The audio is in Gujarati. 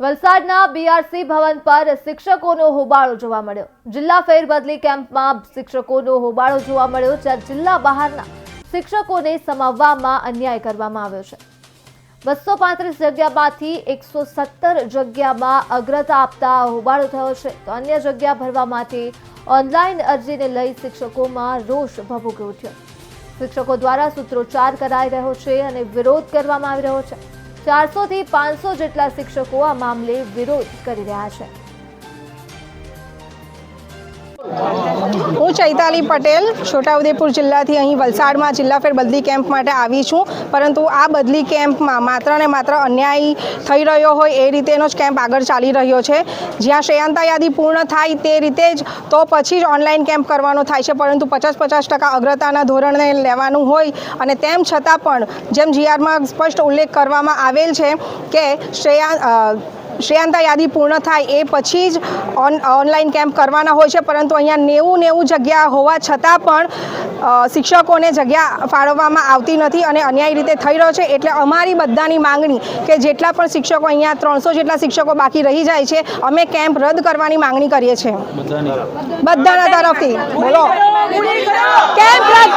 વલસાડના બીઆરસી ભવન પર શિક્ષકોનો હોબાળો જોવા મળ્યો। જિલ્લા ફેરબદલી કેમ્પમાં શિક્ષકોનો હોબાળો જોવા મળ્યો, જ્યાં જિલ્લા બહારના શિક્ષકોને સમાવવામાં અન્યાય કરવામાં આવ્યો છે। 235 જગ્યામાંથી 117 જગ્યામાં અગ્રતા આપતા હોબાળો થયો છે, તો અન્ય જગ્યા ભરવા માટે ઓનલાઈન અરજીને લઈ શિક્ષકોમાં રોષ ભભૂકી ઉઠ્યો। શિક્ષકો દ્વારા સૂત્રોચ્ચાર કરાઈ રહ્યો છે અને વિરોધ કરવામાં આવી રહ્યો છે। 400 થી 500 જેટલા શિક્ષકો આ મામલે વિરોધ કરી રહ્યા છે। હું ચૈતાલી પટેલ છોટાઉદેપુર જિલ્લાથી અહીં વલસાડમાં જિલ્લા ફેરબદલી કેમ્પ માટે આવી છું, પરંતુ આ બદલી કેમ્પમાં માત્ર ને માત્ર અન્યાય થઈ રહ્યો હોય એ રીતેનો જ કેમ્પ આગળ ચાલી રહ્યો છે। જ્યાં શ્રેયાંતા યાદી પૂર્ણ થાય તે રીતે જ તો પછી જ ઓનલાઈન કેમ્પ કરવાનો થાય છે, પરંતુ 50% અગ્રતાના ધોરણે લેવાનું હોય અને તેમ છતાં પણ જેમ જીઆરમાં સ્પષ્ટ ઉલ્લેખ કરવામાં આવેલ છે કે શ્રેયાંતા યાદી પૂર્ણ થાય એ પછી જ ઓનલાઈન કેમ્પ કરવાના હોય છે, પરંતુ અહીંયા 90 જગ્યા હોવા છતાં પણ શિક્ષકોને જગ્યા ફાળવવામાં આવતી નથી અને અન્યાય રીતે થઈ રહ્યો છે। એટલે અમારી બધાની માંગણી કે જેટલા પણ શિક્ષકો અહીંયા 300 જેટલા શિક્ષકો બાકી રહી જાય છે, અમે કેમ્પ રદ કરવાની માંગણી કરીએ છીએ બધાના તરફથી। બોલો કેમ્પ રદ